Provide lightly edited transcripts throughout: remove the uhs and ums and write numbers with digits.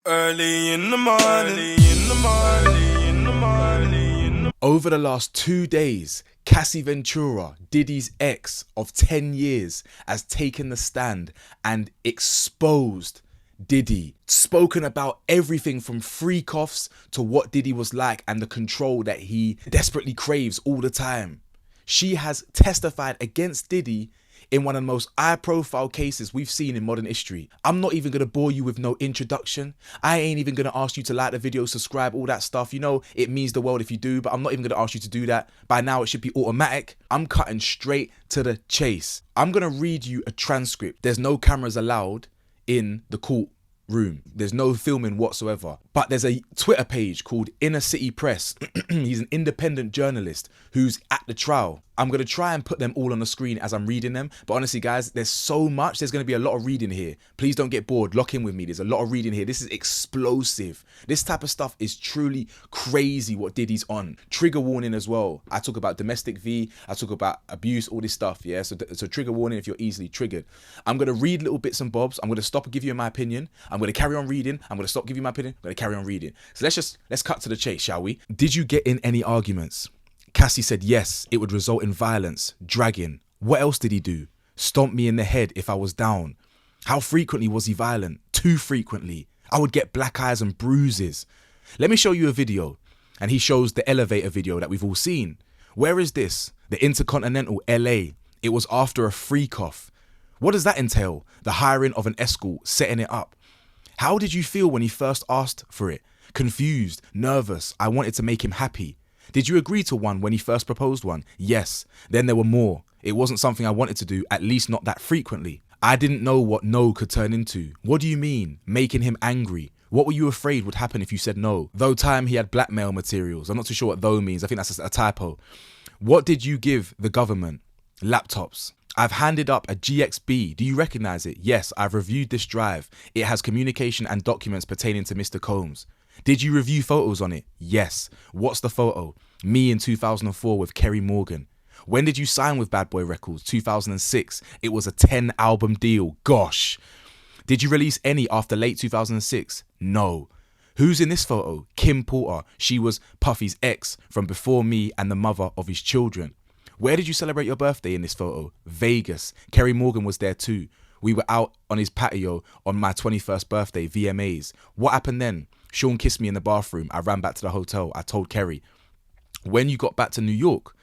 Early in the morning, Over the last 2 days, Cassie Ventura, Diddy's ex of 10 years, has taken the stand and exposed Diddy, spoken about everything from freak-offs to what Diddy was like and the control that he desperately craves all the time. She has testified against Diddy in one of the most high-profile cases we've seen in modern history. I'm not even going to bore you with no introduction. I ain't even going to ask you to like the video, subscribe, all that stuff. You know, it means the world if you do, but I'm not even going to ask you to do that. By now, it should be automatic. I'm cutting straight to the chase. I'm going to read you a transcript. There's no cameras allowed in the court room. There's no filming whatsoever. But there's a Twitter page called Inner City Press. He's an independent journalist who's at the trial. I'm going to try and put them all on the screen as I'm reading them. But honestly, guys, there's so much. There's going to be a lot of reading here. Please don't get bored. Lock in with me. There's a lot of reading here. This is explosive. This type of stuff is truly crazy what Diddy's on. Trigger warning as well. I talk about domestic V. I talk about abuse, all this stuff. Yeah, so trigger warning if you're easily triggered. I'm going to read little bits and bobs. I'm going to stop and give you my opinion. I'm going to carry on reading. I'm going to stop giving you my opinion. I'm going to carry on reading. So let's cut to the chase, shall we? Did you get in any arguments? Cassie said yes, it would result in violence, dragging. What else did he do? Stomp me in the head if I was down. How frequently was he violent? Too frequently. I would get black eyes and bruises. Let me show you a video. And he shows the elevator video that we've all seen. Where is this? The Intercontinental LA. It was after a freak-off. What does that entail? The hiring of an escort, setting it up. How did you feel when he first asked for it? Confused, nervous. I wanted to make him happy. Did you agree to one when he first proposed one? Yes. Then there were more. It wasn't something I wanted to do, at least not that frequently. I didn't know what no could turn into. What do you mean? Making him angry. What were you afraid would happen if you said no? Though time he had blackmail materials. I'm not too sure what though means. I think that's a typo. What did you give the government? Laptops. I've handed up a GXB. Do you recognize it? Yes, I've reviewed this drive. It has communication and documents pertaining to Mr. Combs. Did you review photos on it? Yes. What's the photo? Me in 2004 with Kerry Morgan. When did you sign with Bad Boy Records? 2006. It was a 10-album deal. Gosh. Did you release any after late 2006? No. Who's in this photo? Kim Porter. She was Puffy's ex from before me and the mother of his children. Where did you celebrate your birthday in this photo? Vegas. Kerry Morgan was there too. We were out on his patio on my 21st birthday, VMAs. What happened then? Sean kissed me in the bathroom. I ran back to the hotel. I told Kerry. When you got back to New York,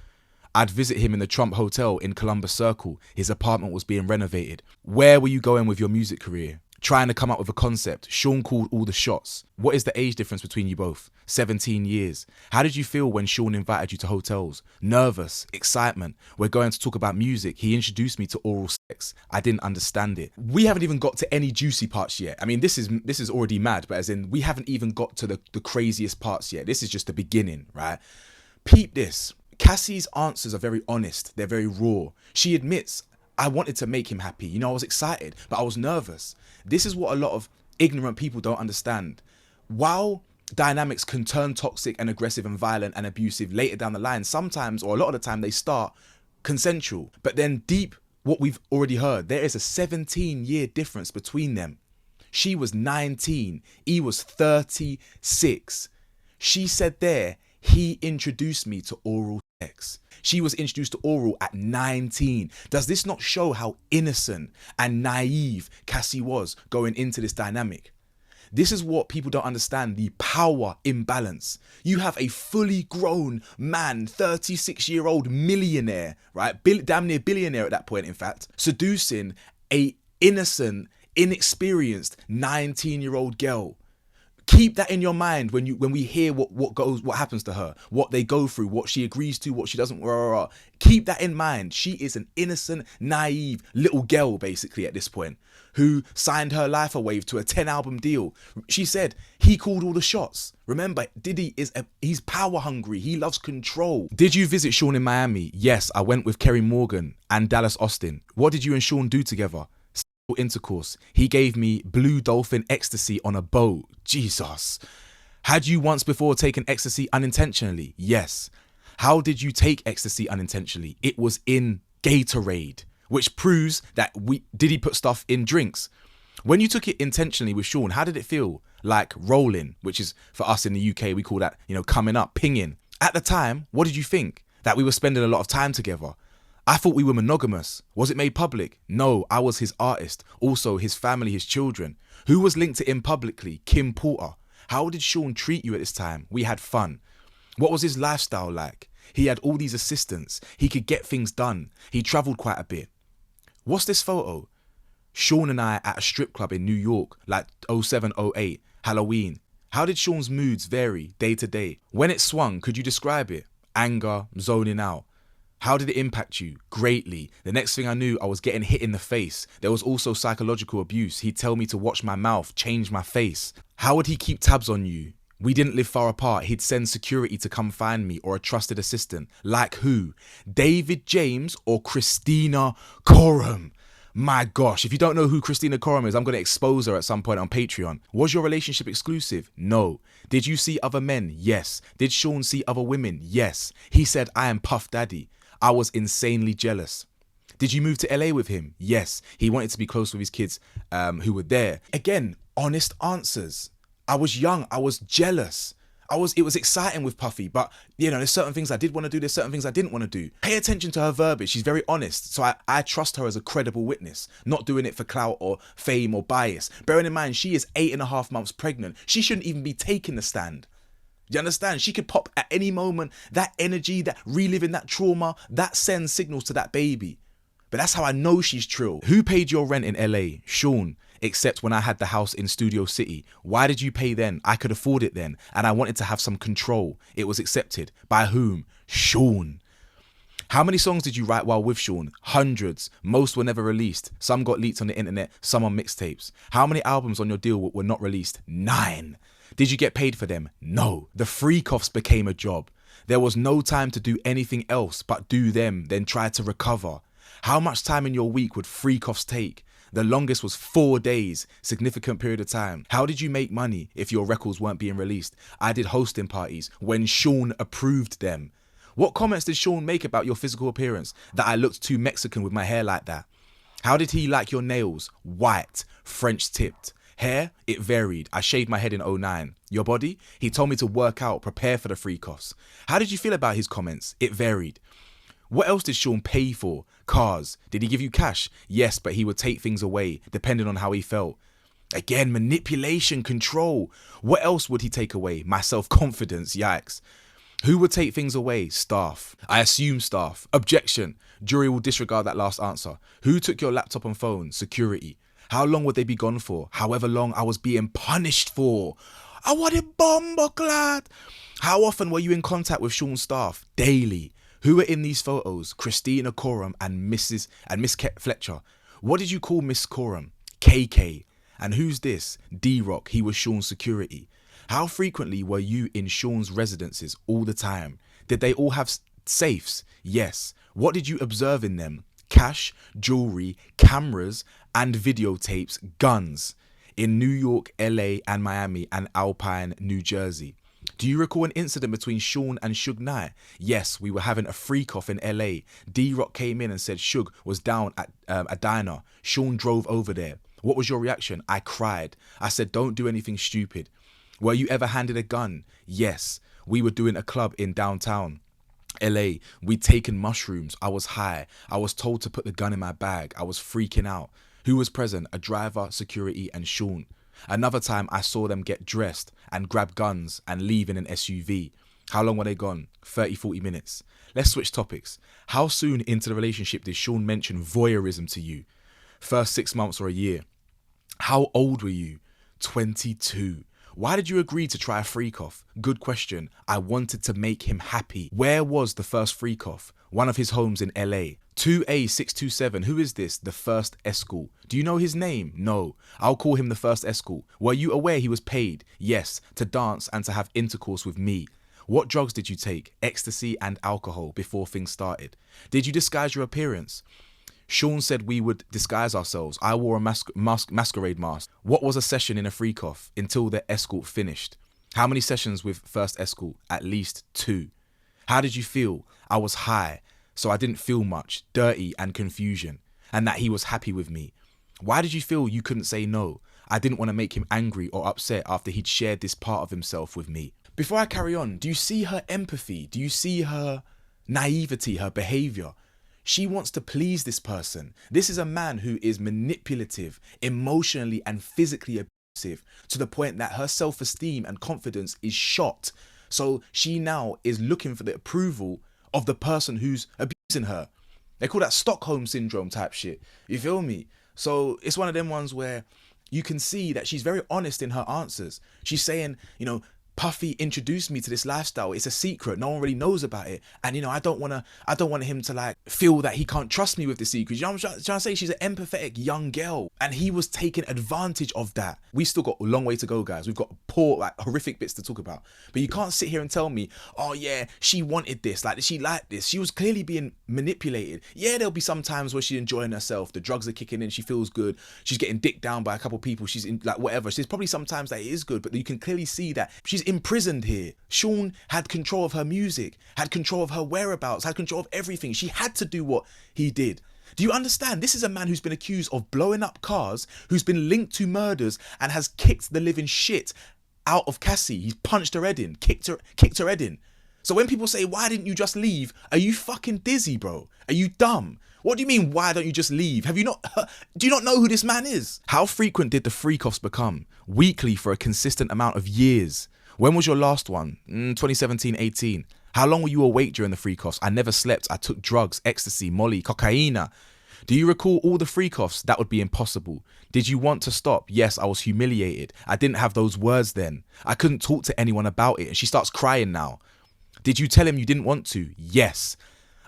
I'd visit him in the Trump Hotel in Columbus Circle. His apartment was being renovated. Where were you going with your music career? Trying to come up with a concept. Sean called all the shots. What is the age difference between you both? 17 years. How did you feel when Sean invited you to hotels? Nervous, excitement. We're going to talk about music. He introduced me to oral sex. I didn't understand it. We haven't even got to any juicy parts yet. I mean, this is already mad, but as in we haven't even got to the craziest parts yet. This is just the beginning, right? Peep this. Cassie's answers are very honest. They're very raw. She admits, I wanted to make him happy. You know, I was excited, but I was nervous. This is what a lot of ignorant people don't understand. While dynamics can turn toxic and aggressive and violent and abusive later down the line, sometimes, or a lot of the time, they start consensual. But then deep, what we've already heard, there is a 17-year difference between them. She was 19. He was 36. She said there, he introduced me to oral sex. She was introduced to oral at 19. Does this not show how innocent and naive Cassie was going into this dynamic? This is what people don't understand, the power imbalance. You have a fully grown man, 36-year-old millionaire, right? Damn near billionaire at that point, in fact, seducing a innocent, inexperienced 19-year-old girl. Keep that in your mind when we hear what happens to her, what they go through, what she agrees to, what she doesn't. Keep that in mind. She is an innocent, naive little girl, basically, at this point, who signed her life away to a 10-album deal. She said he called all the shots. Remember, Diddy he's power hungry. He loves control. Did you visit Sean in Miami? Yes, I went with Kerry Morgan and Dallas Austin. What did you and Sean do together? Intercourse. He gave me blue dolphin ecstasy on a boat. Jesus. Had you once before taken ecstasy unintentionally? Yes. How did you take ecstasy unintentionally? It was in Gatorade, which proves that Diddy put stuff in drinks. When you took it intentionally with Sean, how did it feel? Like rolling, which is for us in the UK, we call that, coming up, pinging. At the time, what did you think? That we were spending a lot of time together? I thought we were monogamous. Was it made public? No, I was his artist. Also, his family, his children. Who was linked to him publicly? Kim Porter. How did Sean treat you at this time? We had fun. What was his lifestyle like? He had all these assistants. He could get things done. He travelled quite a bit. What's this photo? Sean and I at a strip club in New York, like 07, 08, Halloween. How did Sean's moods vary day to day? When it swung, could you describe it? Anger, zoning out. How did it impact you? Greatly. The next thing I knew, I was getting hit in the face. There was also psychological abuse. He'd tell me to watch my mouth, change my face. How would he keep tabs on you? We didn't live far apart. He'd send security to come find me or a trusted assistant. Like who? David James or Christina Coram? My gosh, if you don't know who Christina Coram is, I'm going to expose her at some point on Patreon. Was your relationship exclusive? No. Did you see other men? Yes. Did Sean see other women? Yes. He said, I am Puff Daddy. I was insanely jealous. Did you move to LA with him? Yes. He wanted to be close with his kids who were there. Again, honest answers. I was young. I was jealous. It was exciting with Puffy, but there's certain things I did want to do. There's certain things I didn't want to do. Pay attention to her verbiage. She's very honest. So I trust her as a credible witness, not doing it for clout or fame or bias. Bearing in mind, she is 8.5 months pregnant. She shouldn't even be taking the stand. You understand? She could pop at any moment. That energy, that reliving that trauma, that sends signals to that baby. But that's how I know she's true. Who paid your rent in LA? Sean. Except when I had the house in Studio City. Why did you pay then? I could afford it then, and I wanted to have some control. It was accepted. By whom? Sean. How many songs did you write while with Sean? Hundreds. Most were never released. Some got leaked on the internet, some on mixtapes. How many albums on your deal were not released? 9. Did you get paid for them? No. The freak-offs became a job. There was no time to do anything else but do them, then try to recover. How much time in your week would freak-offs take? The longest was 4 days, significant period of time. How did you make money if your records weren't being released? I did hosting parties when Sean approved them. What comments did Sean make about your physical appearance? That I looked too Mexican with my hair like that. How did he like your nails? White, French tipped. Hair? It varied. I shaved my head in 09. Your body? He told me to work out, prepare for the freak-offs. How did you feel about his comments? It varied. What else did Sean pay for? Cars. Did he give you cash? Yes, but he would take things away, depending on how he felt. Again, manipulation, control. What else would he take away? My self-confidence, yikes. Who would take things away? Staff. I assume staff. Objection. Jury will disregard that last answer. Who took your laptop and phone? Security. How long would they be gone for? However long I was being punished for. I want it bomboclad. How often were you in contact with Sean's staff? Daily. Who were in these photos? Christina Coram and Miss Fletcher. What did you call Miss Coram? KK. And who's this? D-Rock. He was Sean's security. How frequently were you in Sean's residences? All the time. Did they all have safes? Yes. What did you observe in them? Cash, jewelry, cameras and videotapes, guns. In New York, LA and Miami and Alpine, New Jersey. Do you recall an incident between Sean and Suge Knight? Yes, we were having a freak-off in LA. D-Rock came in and said Suge was down at a diner. Sean drove over there. What was your reaction? I cried. I said, don't do anything stupid. Were you ever handed a gun? Yes. We were doing a club in downtown LA. We'd taken mushrooms. I was high. I was told to put the gun in my bag. I was freaking out. Who was present? A driver, security and Sean. Another time I saw them get dressed and grab guns and leave in an SUV. How long were they gone? 30-40 minutes. Let's switch topics. How soon into the relationship did Sean mention voyeurism to you? First 6 months or a year? How old were you? 22. Why did you agree to try a freak-off? Good question. I wanted to make him happy. Where was the first freak-off? One of his homes in LA. 2A627. Who is this? The first escort. Do you know his name? No. I'll call him the first escort. Were you aware he was paid? Yes. To dance and to have intercourse with me. What drugs did you take? Ecstasy and alcohol before things started. Did you disguise your appearance? Sean said we would disguise ourselves. I wore a masquerade mask. What was a session in a freak-off until the escort finished? How many sessions with first escort? At least 2. How did you feel? I was high, so I didn't feel much, dirty and confusion, and that he was happy with me. Why did you feel you couldn't say no? I didn't want to make him angry or upset after he'd shared this part of himself with me. Before I carry on, do you see her empathy? Do you see her naivety, her behavior? She wants to please this person. This is a man who is manipulative, emotionally and physically abusive, to the point that her self-esteem and confidence is shot. So she now is looking for the approval of the person who's abusing her. They call that Stockholm syndrome type shit. You feel me? So it's one of them ones where you can see that she's very honest in her answers. She's saying, you know, Puffy introduced me to this lifestyle. It's a secret. No one really knows about it. And, you know, I don't want him to like feel that he can't trust me with the secret. You know what I'm trying to say? She's an empathetic young girl. And he was taking advantage of that. We still got a long way to go, guys. We've got poor, like horrific bits to talk about. But you can't sit here and tell me, oh yeah, she wanted this. Like, she liked this. She was clearly being manipulated. Yeah, there'll be some times where she's enjoying herself. The drugs are kicking in. She feels good. She's getting dicked down by a couple of people. She's in like whatever. There's probably sometimes that it is good, but you can clearly see that she's imprisoned here. Sean had control of her music, had control of her whereabouts, had control of everything. She had to do what he did. Do you understand? This is a man who's been accused of blowing up cars, who's been linked to murders and has kicked the living shit out of Cassie. He's punched her head in, kicked her head in. So when people say, why didn't you just leave? Are you fucking dizzy, bro? Are you dumb? What do you mean, why don't you just leave? Do you not know who this man is? How frequent did the freak-offs become? Weekly for a consistent amount of years. When was your last one? 2017-18. How long were you awake during the freak-offs? I never slept. I took drugs, ecstasy, molly, cocaine. Do you recall all the freak-offs? That would be impossible. Did you want to stop? Yes, I was humiliated. I didn't have those words then. I couldn't talk to anyone about it. And she starts crying now. Did you tell him you didn't want to? Yes.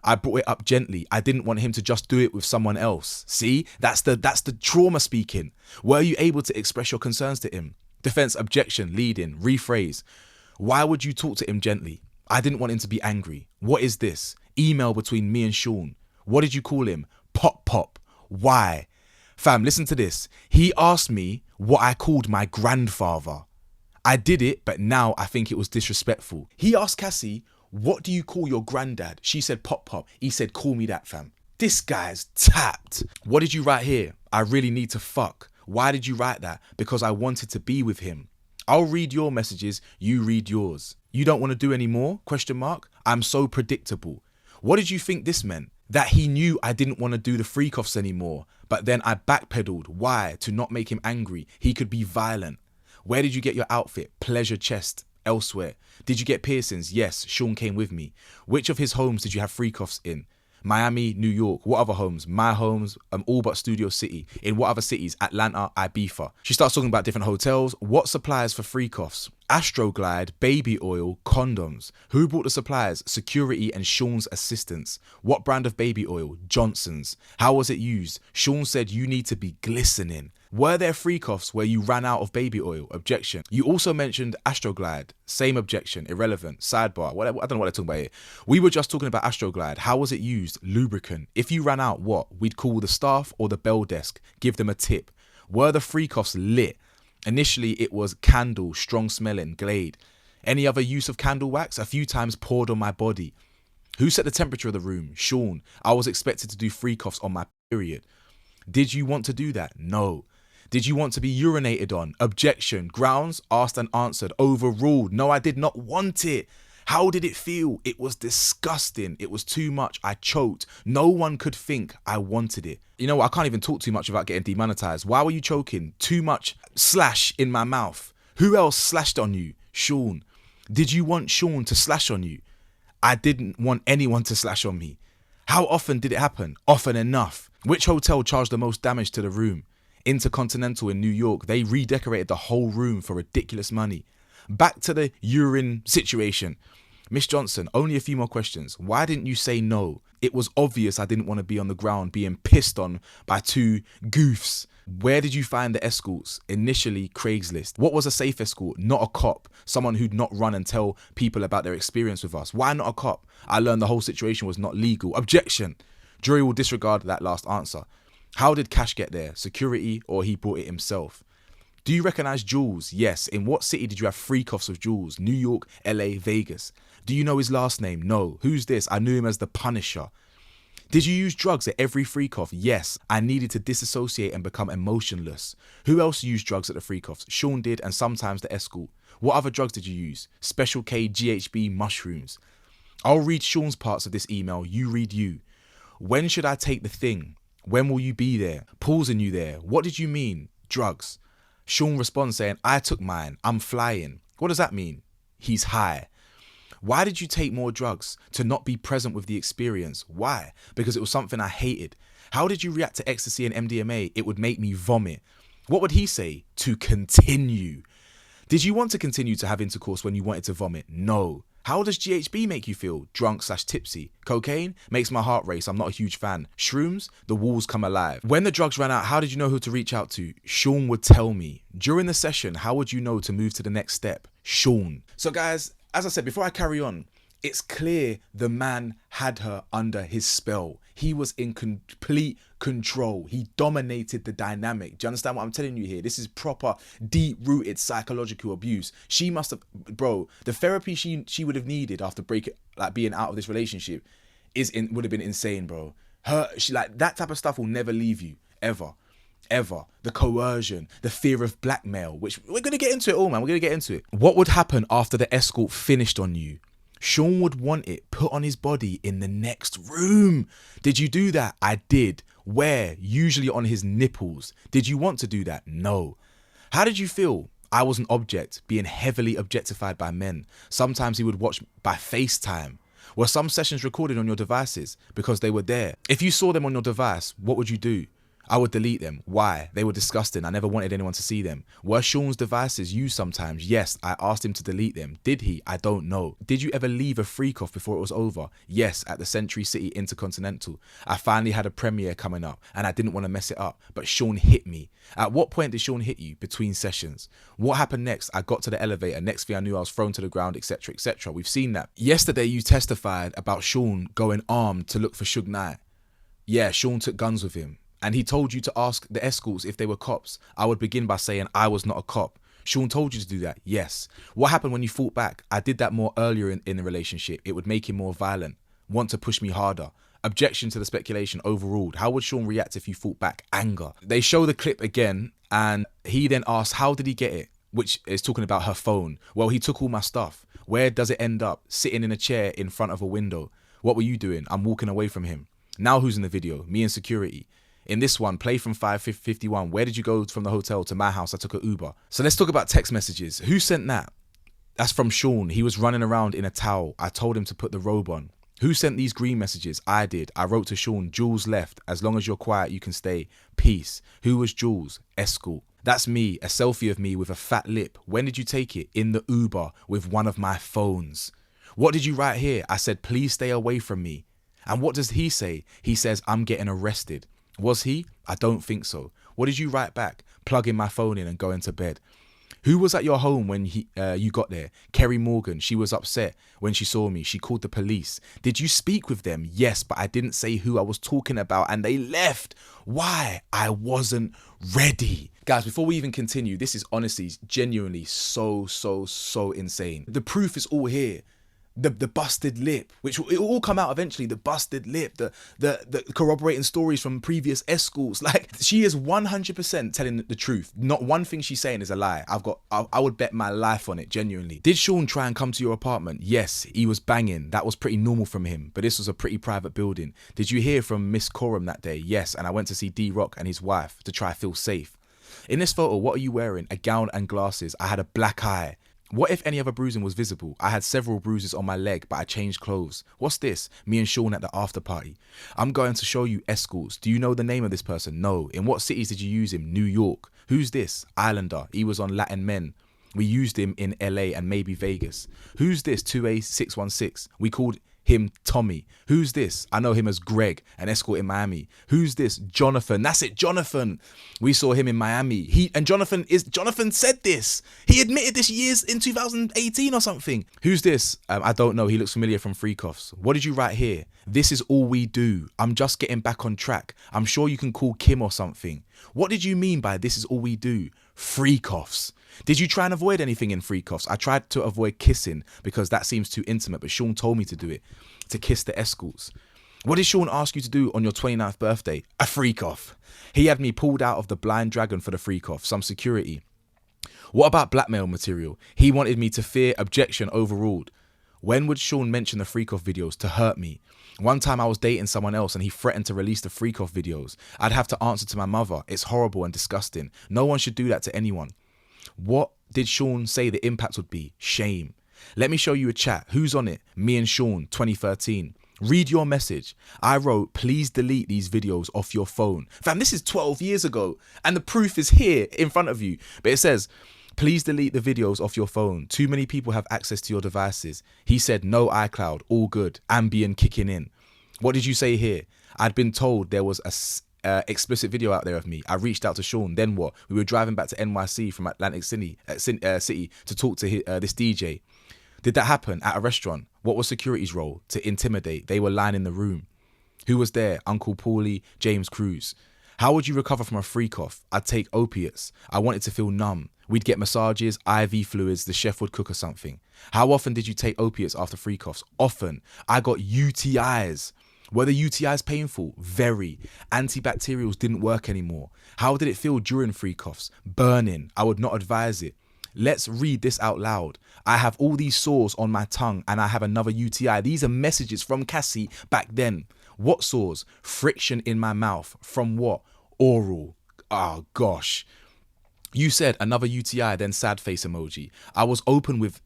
I brought it up gently. I didn't want him to just do it with someone else. See? That's the trauma speaking. Were you able to express your concerns to him? Defense, objection, lead in, rephrase. Why would you talk to him gently? I didn't want him to be angry. What is this? Email between me and Sean. What did you call him? Pop. Why? Fam, listen to this. He asked me what I called my grandfather. I did it, but now I think it was disrespectful. He asked Cassie, what do you call your granddad? She said Pop. He said, call me that, fam. This guy's tapped. What did you write here? I really need to fuck. Why did you write that? Because I wanted to be with him. I'll read your messages, you read yours. You don't want to do any more? ? I'm so predictable. What did you think this meant? That he knew I didn't want to do the freak-offs anymore, but then I backpedaled. Why? To not make him angry. He could be violent. Where did you get your outfit? Pleasure chest. Elsewhere. Did you get piercings? Yes, Sean came with me. Which of his homes did you have freak-offs in? Miami, New York. What other homes? My homes, all but Studio City. In what other cities? Atlanta, Ibiza. She starts talking about different hotels. What suppliers for freak-offs? Astroglide, baby oil, condoms. Who brought the suppliers? Security and Sean's assistants. What brand of baby oil? Johnson's. How was it used? Sean said you need to be glistening. Were there freak-offs where you ran out of baby oil? Objection. You also mentioned Astroglide. Same objection. Irrelevant. Sidebar. Whatever. I don't know what they're talking about here. We were just talking about Astroglide. How was it used? Lubricant. If you ran out, what? We'd call the staff or the bell desk. Give them a tip. Were the freak-offs lit? Initially, it was candle, strong smelling, Glade. Any other use of candle wax? A few times poured on my body. Who set the temperature of the room? Sean. I was expected to do freak-offs on my period. Did you want to do that? No. Did you want to be urinated on? Objection. Grounds? Asked and answered. Overruled. No, I did not want it. How did it feel? It was disgusting. It was too much. I choked. No one could think I wanted it. You know what? I can't even talk too much without getting demonetized. Why were you choking? Too much slash in my mouth. Who else slashed on you? Sean. Did you want Sean to slash on you? I didn't want anyone to slash on me. How often did it happen? Often enough. Which hotel charged the most damage to the room? Intercontinental in New York. They redecorated the whole room for ridiculous money. Back to the urine situation. Miss Johnson, only a few more questions. Why didn't you say no? It was obvious I didn't want to be on the ground being pissed on by two goofs. Where did you find the escorts? Initially, Craigslist. What was a safe escort? Not a cop. Someone who'd not run and tell people about their experience with us. Why not a cop? I learned the whole situation was not legal. Objection. Jury will disregard that last answer. How did Cash get there? Security or he brought it himself? Do you recognize Jules? Yes. In what city did you have freak-offs with Jules? New York, LA, Vegas. Do you know his last name? No. Who's this? I knew him as the Punisher. Did you use drugs at every freak-off? Yes, I needed to disassociate and become emotionless. Who else used drugs at the freak-offs? Sean did, and sometimes the escort. What other drugs did you use? Special K, GHB, mushrooms. I'll read Sean's parts of this email, you read you. When should I take the thing? When will you be there? Pausing you there. What did you mean? Drugs. Sean responds saying, I took mine. I'm flying. What does that mean? He's high. Why did you take more drugs? To not be present with the experience. Why? Because it was something I hated. How did you react to ecstasy and MDMA? It would make me vomit. What would he say? To continue. Did you want to continue to have intercourse when you wanted to vomit? No. How does GHB make you feel? Drunk/tipsy. Cocaine? Makes my heart race. I'm not a huge fan. Shrooms? The walls come alive. When the drugs ran out, how did you know who to reach out to? Sean would tell me. During the session, how would you know to move to the next step? Sean. So guys, as I said, before I carry on, it's clear the man had her under his spell. He was in complete control. He dominated the dynamic. Do you understand what I'm telling you here? This is proper, deep-rooted psychological abuse. She must have, bro, the therapy she would have needed after being out of this relationship would have been insane, bro. That type of stuff will never leave you, ever. Ever. The coercion, the fear of blackmail, which we're going to get into it all, man. We're going to get into it. What would happen after the escort finished on you? Sean would want it put on his body in the next room. Did you do that? I did. Where? Usually on his nipples. Did you want to do that? No. How did you feel? I was an object, being heavily objectified by men. Sometimes he would watch by FaceTime. Were some sessions recorded on your devices? Because they were there. If you saw them on your device, what would you do? I would delete them. Why? They were disgusting. I never wanted anyone to see them. Were Sean's devices used sometimes? Yes, I asked him to delete them. Did he? I don't know. Did you ever leave a freak off before it was over? Yes, at the Century City Intercontinental. I finally had a premiere coming up and I didn't want to mess it up, but Sean hit me. At what point did Sean hit you? Between sessions. What happened next? I got to the elevator. Next thing I knew, I was thrown to the ground, etc., etc. We've seen that. Yesterday, you testified about Sean going armed to look for Suge Knight. Yeah, Sean took guns with him. And he told you to ask the escorts if they were cops. I would begin by saying I was not a cop. Sean told you to do that. Yes. What happened when you fought back? I did that more earlier in the relationship. It would make him more violent. Want to push me harder. Objection to the speculation overruled. How would Sean react if you fought back? Anger. They show the clip again and he then asks, how did he get it? Which is talking about her phone. Well, he took all my stuff. Where does it end up? Sitting in a chair in front of a window. What were you doing? I'm walking away from him. Now who's in the video? Me and security. In this one, play from 5:51. Where did you go from the hotel to my house? I took an Uber. So let's talk about text messages. Who sent that? That's from Sean. He was running around in a towel. I told him to put the robe on. Who sent these green messages? I did. I wrote to Sean, Jules left. As long as you're quiet, you can stay. Peace. Who was Jules? Escort. That's me. A selfie of me with a fat lip. When did you take it? In the Uber with one of my phones. What did you write here? I said, please stay away from me. And what does he say? He says, I'm getting arrested. Was he? I don't think so. What did you write back? Plugging my phone in and going to bed. Who was at your home when you got there? Kerry Morgan. She was upset when she saw me. She called the police. Did you speak with them? Yes, but I didn't say who I was talking about and they left. Why? I wasn't ready. Guys, before we even continue, this is honestly, genuinely so insane. The proof is all here. The busted lip, which it will all come out eventually. The busted lip, the corroborating stories from previous escorts. Like, she is 100% telling the truth. Not one thing she's saying is a lie. I would bet my life on it, genuinely. Did Sean try and come to your apartment? Yes, he was banging. That was pretty normal from him, but this was a pretty private building. Did you hear from Miss Coram that day? Yes, and I went to see D-Rock and his wife to try to feel safe. In this photo, what are you wearing? A gown and glasses. I had a black eye. What if any other bruising was visible? I had several bruises on my leg, but I changed clothes. What's this? Me and Sean at the after party. I'm going to show you escorts. Do you know the name of this person? No. In what cities did you use him? New York. Who's this? Islander. He was on Latin Men. We used him in LA and maybe Vegas. Who's this? 2A616. We called him Tommy. Who's this? I know him as Greg, an escort in Miami. Who's this? Jonathan. That's it, Jonathan. We saw him in Miami. Jonathan said this. He admitted this years in 2018 or something. Who's this? I don't know. He looks familiar from Freakoffs. What did you write here? This is all we do. I'm just getting back on track. I'm sure you can call Kim or something. What did you mean by this is all we do? Freakoffs. Did you try and avoid anything in Freakoffs? I tried to avoid kissing because that seems too intimate, but Sean told me to do it, to kiss the escorts. What did Sean ask you to do on your 29th birthday? A freak off. He had me pulled out of the Blind Dragon for the freak off, some security. What about blackmail material? He wanted me to fear objection overruled. When would Sean mention the freak off videos to hurt me? One time I was dating someone else and he threatened to release the freak off videos. I'd have to answer to my mother. It's horrible and disgusting. No one should do that to anyone. What did Sean say the impact would be? Shame. Let me show you a chat. Who's on it? Me and Sean, 2013. Read your message. I wrote, please delete these videos off your phone. Fam, this is 12 years ago and the proof is here in front of you. But it says, please delete the videos off your phone. Too many people have access to your devices. He said, no iCloud, all good. Ambien kicking in. What did you say here? I'd been told there was a explicit video out there of me. I reached out to Sean. Then what? We were driving back to NYC from Atlantic City to talk to this DJ. Did that happen at a restaurant? What was security's role? To intimidate. They were lying in the room. Who was there? Uncle Paulie, James Cruz. How would you recover from a freak off? I'd take opiates. I wanted to feel numb. We'd get massages, IV fluids, the chef would cook or something. How often did you take opiates after freak offs? Often. I got UTIs. Were the UTIs painful? Very. Antibacterials didn't work anymore. How did it feel during freak offs? Burning. I would not advise it. Let's read this out loud. I have all these sores on my tongue and I have another UTI. These are messages from Cassie back then. What sores? Friction in my mouth. From what? Oral. Oh gosh. You said another UTI, then sad face emoji. I was open with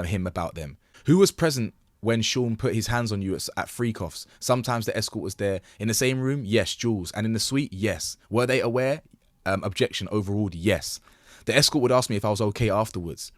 him about them. Who was present when Sean put his hands on you at freak offs? Sometimes the escort was there. In the same room? Yes, Jules. And in the suite? Yes. Were they aware? Objection overruled? Yes. The escort would ask me if I was okay afterwards.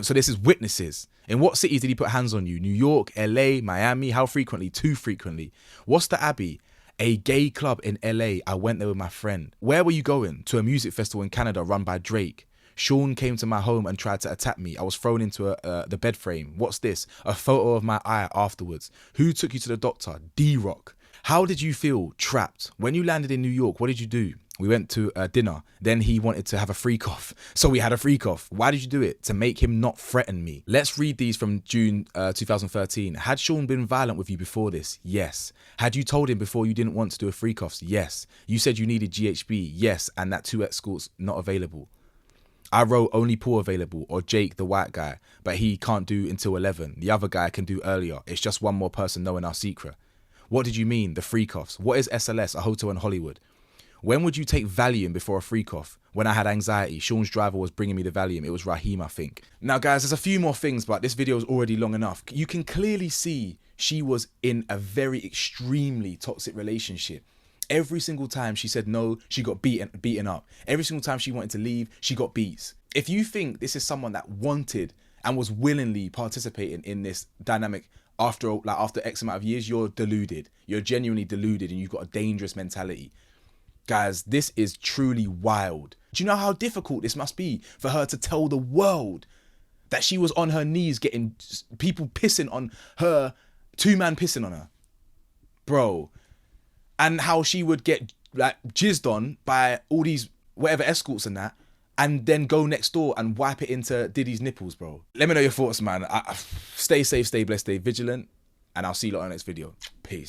So this is witnesses. In what cities did he put hands on you? New York, LA, Miami? How frequently? Too frequently. What's the Abbey? A gay club in LA. I went there with my friend. Where were you going? To a music festival in Canada run by Drake. Sean came to my home and tried to attack me. I was thrown into the bed frame. What's this? A photo of my eye afterwards. Who took you to the doctor? D-Rock. How did you feel? Trapped. When you landed in New York, what did you do? We went to dinner. Then he wanted to have a freak off. So we had a freak off. Why did you do it? To make him not threaten me. Let's read these from June 2013. Had Sean been violent with you before this? Yes. Had you told him before you didn't want to do a freak offs? Yes. You said you needed GHB? Yes. And that 2 escorts not available. I wrote only Paul available or Jake the white guy, but he can't do until 11. The other guy can do earlier. It's just one more person knowing our secret. What did you mean? The freak offs. What is SLS? A hotel in Hollywood. When would you take Valium before a freak off? When I had anxiety. Sean's driver was bringing me the Valium. It was Raheem, I think. Now, guys, there's a few more things, but this video is already long enough. You can clearly see she was in a very extremely toxic relationship. Every single time she said no, she got beaten up. Every single time she wanted to leave, she got beats. If you think this is someone that wanted and was willingly participating in this dynamic after X amount of years, you're deluded. You're genuinely deluded and you've got a dangerous mentality. Guys, this is truly wild. Do you know how difficult this must be for her to tell the world that she was on her knees getting people pissing on her, 2-man pissing on her? Bro. And how she would get like jizzed on by all these whatever escorts and that, and then go next door and wipe it into Diddy's nipples, bro. Let me know your thoughts, man. Stay safe, stay blessed, stay vigilant, and I'll see you lot on the next video. Peace.